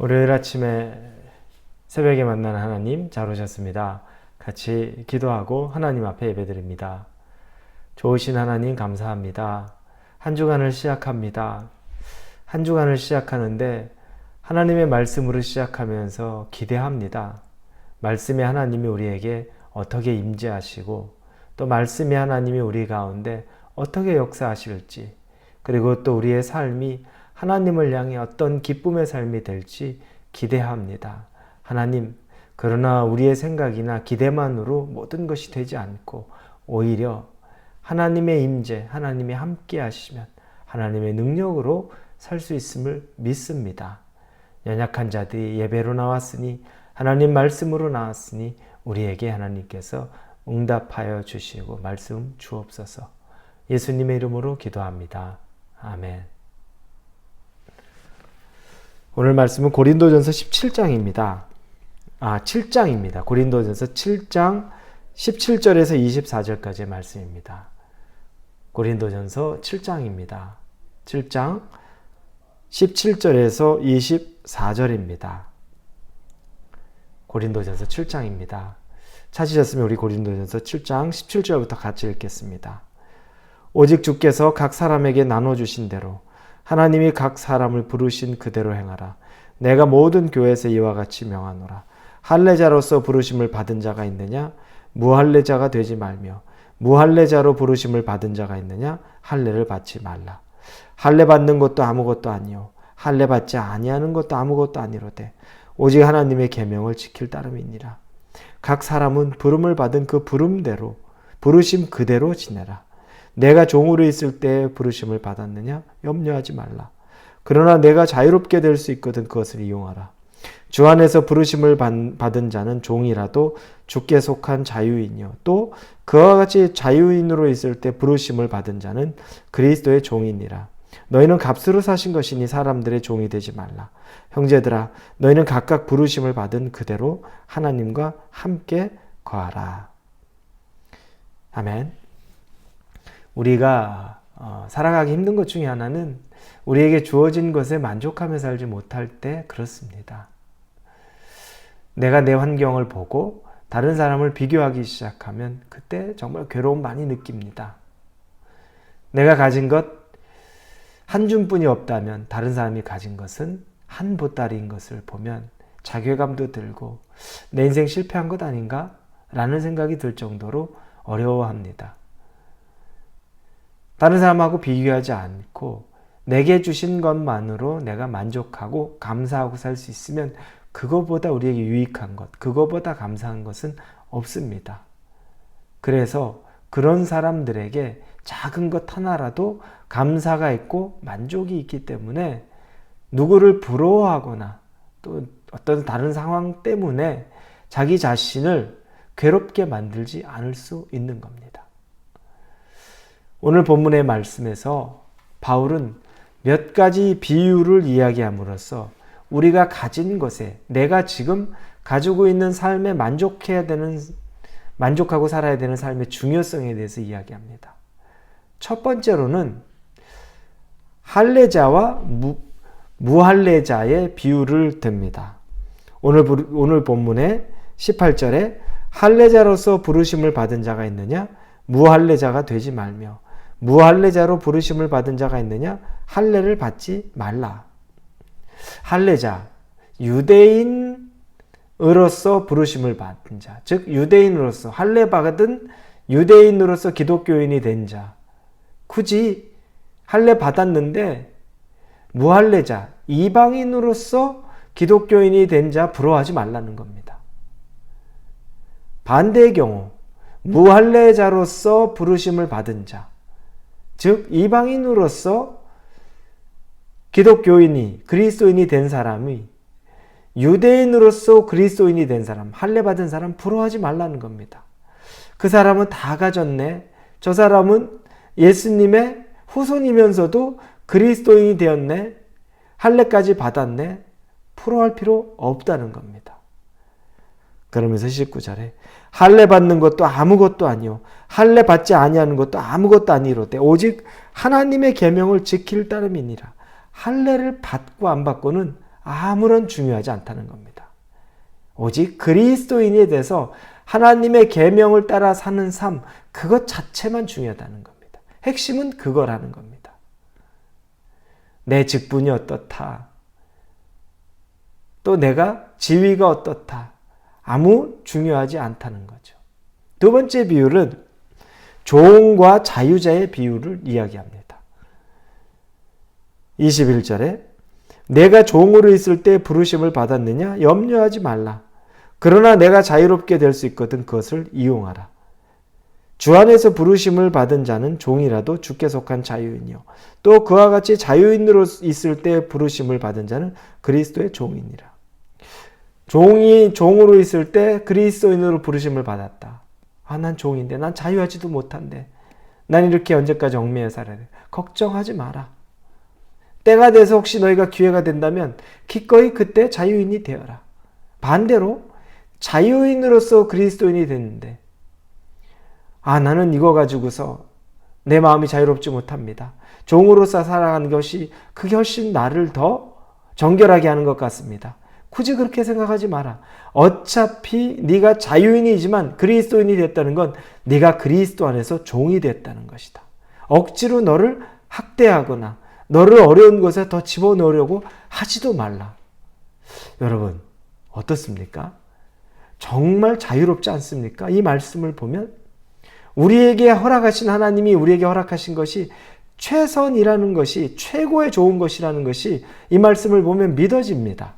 월요일 아침에 새벽에 만나는 하나님 잘 오셨습니다. 같이 기도하고 하나님 앞에 예배드립니다. 좋으신 하나님 감사합니다. 한 주간을 시작합니다. 한 주간을 시작하는데 하나님의 말씀으로 시작하면서 기대합니다. 말씀의 하나님이 우리에게 어떻게 임재하시고 또 말씀의 하나님이 우리 가운데 어떻게 역사하실지, 그리고 또 우리의 삶이 하나님을 향해 어떤 기쁨의 삶이 될지 기대합니다. 하나님, 그러나 우리의 생각이나 기대만으로 모든 것이 되지 않고 오히려 하나님의 임재, 하나님이 함께 하시면 하나님의 능력으로 살 수 있음을 믿습니다. 연약한 자들이 예배로 나왔으니, 하나님 말씀으로 나왔으니 우리에게 하나님께서 응답하여 주시고 말씀 주옵소서. 예수님의 이름으로 기도합니다. 아멘. 오늘 말씀은 고린도전서 17장입니다. 7장입니다. 고린도전서 7장 17절에서 24절까지의 말씀입니다. 고린도전서 7장입니다. 7장 17절에서 24절입니다. 고린도전서 7장입니다. 찾으셨으면 우리 고린도전서 7장 17절부터 같이 읽겠습니다. 오직 주께서 각 사람에게 나눠주신 대로 하나님이 각 사람을 부르신 그대로 행하라. 내가 모든 교회에서 이와 같이 명하노라. 할례자로서 부르심을 받은 자가 있느냐? 무할례자가 되지 말며, 무할례자로 부르심을 받은 자가 있느냐? 할례를 받지 말라. 할례 받는 것도 아무것도 아니요 할례 받지 아니하는 것도 아무것도 아니로되 오직 하나님의 계명을 지킬 따름이니라. 각 사람은 부름을 받은 그 부름대로 부르심 그대로 지내라. 내가 종으로 있을 때 부르심을 받았느냐? 염려하지 말라. 그러나 내가 자유롭게 될 수 있거든 그것을 이용하라. 주 안에서 부르심을 받은 자는 종이라도 주께 속한 자유인이요, 또 그와 같이 자유인으로 있을 때 부르심을 받은 자는 그리스도의 종이니라. 너희는 값으로 사신 것이니 사람들의 종이 되지 말라. 형제들아, 너희는 각각 부르심을 받은 그대로 하나님과 함께 거하라. 아멘. 우리가 살아가기 힘든 것 중에 하나는 우리에게 주어진 것에 만족하며 살지 못할 때 그렇습니다. 내가 내 환경을 보고 다른 사람을 비교하기 시작하면 그때 정말 괴로움 많이 느낍니다. 내가 가진 것 한 줌뿐이 없다면 다른 사람이 가진 것은 한 보따리인 것을 보면 자괴감도 들고 내 인생 실패한 것 아닌가? 라는 생각이 들 정도로 어려워합니다. 다른 사람하고 비교하지 않고 내게 주신 것만으로 내가 만족하고 감사하고 살 수 있으면 그거보다 우리에게 유익한 것, 그거보다 감사한 것은 없습니다. 그래서 그런 사람들에게 작은 것 하나라도 감사가 있고 만족이 있기 때문에 누구를 부러워하거나 또 어떤 다른 상황 때문에 자기 자신을 괴롭게 만들지 않을 수 있는 겁니다. 오늘 본문의 말씀에서 바울은 몇 가지 비유를 이야기함으로써 우리가 가진 것에, 내가 지금 가지고 있는 삶에 만족하고 살아야 되는 삶의 중요성에 대해서 이야기합니다. 첫 번째로는 할례자와 무할례자의 비유를 듭니다. 오늘 본문의 18절에 할례자로서 부르심을 받은 자가 있느냐? 무할례자가 되지 말며, 무할례자로 부르심을 받은 자가 있느냐? 할례를 받지 말라. 할례자, 유대인으로서 부르심을 받은 자, 즉 유대인으로서 할례 받은 유대인으로서 기독교인이 된 자, 굳이 할례 받았는데 무할례자, 이방인으로서 기독교인이 된 자 부러워하지 말라는 겁니다. 반대의 경우 무할례자로서 부르심을 받은 자, 즉 이방인으로서 기독교인이, 그리스도인이 된 사람이 유대인으로서 그리스도인이 된 사람, 할례 받은 사람 부러워하지 말라는 겁니다. 그 사람은 다 가졌네. 저 사람은 예수님의 후손이면서도 그리스도인이 되었네. 할례까지 받았네. 부러워할 필요 없다는 겁니다. 그러면서 19절에 할례 받는 것도 아무것도 아니요 할례 받지 아니하는 것도 아무것도 아니로되 오직 하나님의 계명을 지킬 따름이니라. 할례를 받고 안 받고는 아무런 중요하지 않다는 겁니다. 오직 그리스도인에 대해서 하나님의 계명을 따라 사는 삶, 그것 자체만 중요하다는 겁니다. 핵심은 그거라는 겁니다. 내 직분이 어떻다. 또 내가 지위가 어떻다. 아무 중요하지 않다는 거죠. 두 번째 비유는 종과 자유자의 비유를 이야기합니다. 21절에 내가 종으로 있을 때 부르심을 받았느냐? 염려하지 말라. 그러나 내가 자유롭게 될 수 있거든 그것을 이용하라. 주 안에서 부르심을 받은 자는 종이라도 주께 속한 자유인이요. 또 그와 같이 자유인으로 있을 때 부르심을 받은 자는 그리스도의 종이니라. 종이 종으로 있을 때 그리스도인으로 부르심을 받았다. 아, 난 종인데, 난 자유하지도 못한데, 난 이렇게 언제까지 얽매여 살아야 돼. 걱정하지 마라. 때가 돼서 혹시 너희가 기회가 된다면 기꺼이 그때 자유인이 되어라. 반대로 자유인으로서 그리스도인이 됐는데, 아, 나는 이거 가지고서 내 마음이 자유롭지 못합니다. 종으로서 살아가는 것이 그게 훨씬 나를 더 정결하게 하는 것 같습니다. 굳이 그렇게 생각하지 마라. 어차피 네가 자유인이지만 그리스도인이 됐다는 건 네가 그리스도 안에서 종이 됐다는 것이다. 억지로 너를 학대하거나 너를 어려운 곳에 더 집어넣으려고 하지도 말라. 여러분, 어떻습니까? 정말 자유롭지 않습니까? 이 말씀을 보면 우리에게 허락하신 하나님이 우리에게 허락하신 것이 최선이라는 것이, 최고의 좋은 것이라는 것이 이 말씀을 보면 믿어집니다.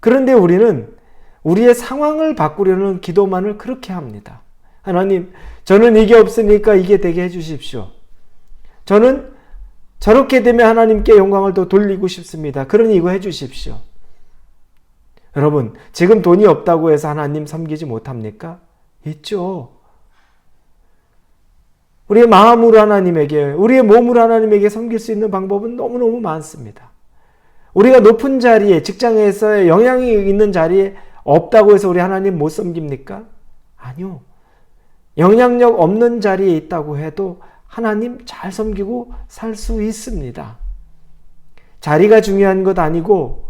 그런데 우리는 우리의 상황을 바꾸려는 기도만을 그렇게 합니다. 하나님, 저는 이게 없으니까 이게 되게 해주십시오. 저는 저렇게 되면 하나님께 영광을 더 돌리고 싶습니다. 그러니 이거 해주십시오. 여러분, 지금 돈이 없다고 해서 하나님 섬기지 못합니까? 있죠. 우리의 마음으로 하나님에게, 우리의 몸으로 하나님에게 섬길 수 있는 방법은 너무너무 많습니다. 우리가 높은 자리에, 직장에서의 영향이 있는 자리에 없다고 해서 우리 하나님 못 섬깁니까? 아니요. 영향력 없는 자리에 있다고 해도 하나님 잘 섬기고 살 수 있습니다. 자리가 중요한 것 아니고,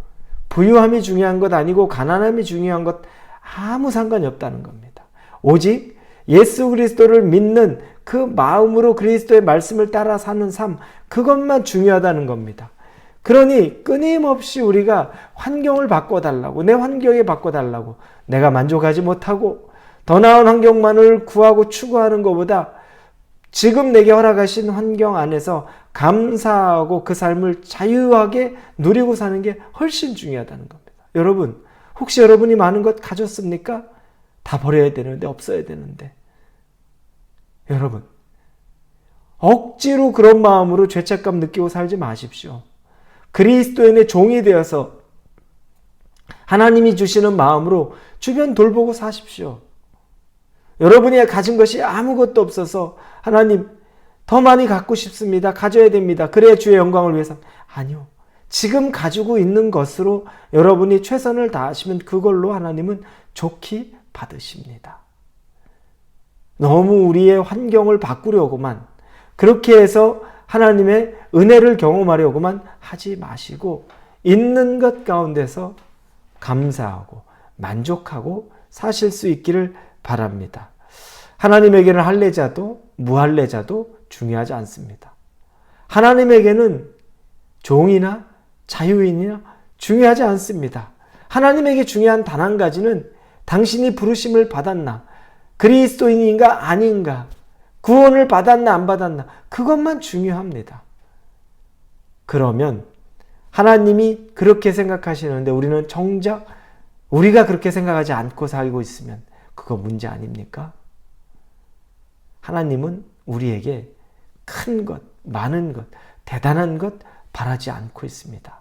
부유함이 중요한 것 아니고, 가난함이 중요한 것 아무 상관이 없다는 겁니다. 오직 예수 그리스도를 믿는 그 마음으로 그리스도의 말씀을 따라 사는 삶, 그것만 중요하다는 겁니다. 그러니 끊임없이 우리가 환경을 바꿔달라고, 내 환경에 바꿔달라고, 내가 만족하지 못하고 더 나은 환경만을 구하고 추구하는 것보다 지금 내게 허락하신 환경 안에서 감사하고 그 삶을 자유하게 누리고 사는 게 훨씬 중요하다는 겁니다. 여러분, 혹시 여러분이 많은 것 가졌습니까? 다 버려야 되는데, 없어야 되는데. 여러분, 억지로 그런 마음으로 죄책감 느끼고 살지 마십시오. 그리스도인의 종이 되어서 하나님이 주시는 마음으로 주변 돌보고 사십시오. 여러분이 가진 것이 아무것도 없어서 하나님 더 많이 갖고 싶습니다. 가져야 됩니다. 그래야 주의 영광을 위해서. 아니요. 지금 가지고 있는 것으로 여러분이 최선을 다하시면 그걸로 하나님은 좋게 받으십니다. 너무 우리의 환경을 바꾸려고만, 그렇게 해서 하나님의 은혜를 경험하려고만 하지 마시고 있는 것 가운데서 감사하고 만족하고 사실 수 있기를 바랍니다. 하나님에게는 할례자도 무할례자도 중요하지 않습니다. 하나님에게는 종이나 자유인이나 중요하지 않습니다. 하나님에게 중요한 단 한 가지는 당신이 부르심을 받았나, 그리스도인인가 아닌가, 구원을 받았나 안 받았나, 그것만 중요합니다. 그러면 하나님이 그렇게 생각하시는데 우리는 정작 우리가 그렇게 생각하지 않고 살고 있으면 그거 문제 아닙니까? 하나님은 우리에게 큰 것, 많은 것, 대단한 것 바라지 않고 있습니다.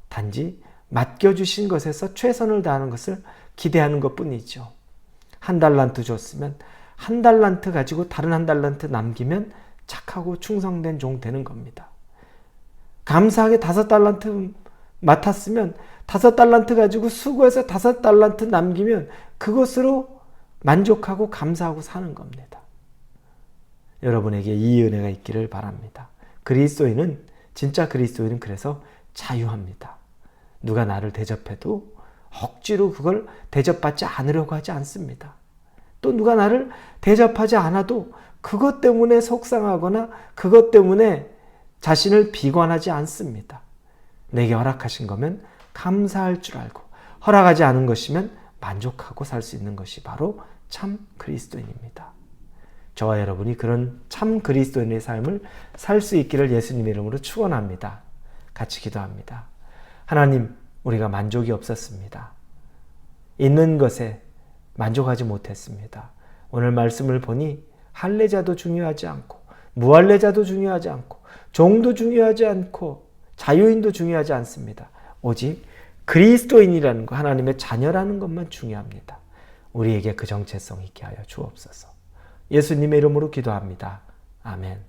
단지 맡겨주신 것에서 최선을 다하는 것을 기대하는 것뿐이죠. 1달란트 줬으면 1달란트 가지고 다른 1달란트 남기면 착하고 충성된 종 되는 겁니다. 감사하게 5달란트 맡았으면 5달란트 가지고 수고해서 5달란트 남기면 그것으로 만족하고 감사하고 사는 겁니다. 여러분에게 이 은혜가 있기를 바랍니다. 그리스도인은, 진짜 그리스도인은 그래서 자유합니다. 누가 나를 대접해도 억지로 그걸 대접받지 않으려고 하지 않습니다. 또 누가 나를 대접하지 않아도 그것 때문에 속상하거나 그것 때문에 자신을 비관하지 않습니다. 내게 허락하신 거면 감사할 줄 알고 허락하지 않은 것이면 만족하고 살 수 있는 것이 바로 참 그리스도인입니다. 저와 여러분이 그런 참 그리스도인의 삶을 살 수 있기를 예수님의 이름으로 축원합니다. 같이 기도합니다. 하나님, 우리가 만족이 없었습니다. 있는 것에 만족하지 못했습니다. 오늘 말씀을 보니 할례자도 중요하지 않고 무할례자도 중요하지 않고 종도 중요하지 않고 자유인도 중요하지 않습니다. 오직 그리스도인이라는 것, 하나님의 자녀라는 것만 중요합니다. 우리에게 그 정체성 있게 하여 주옵소서. 예수님의 이름으로 기도합니다. 아멘.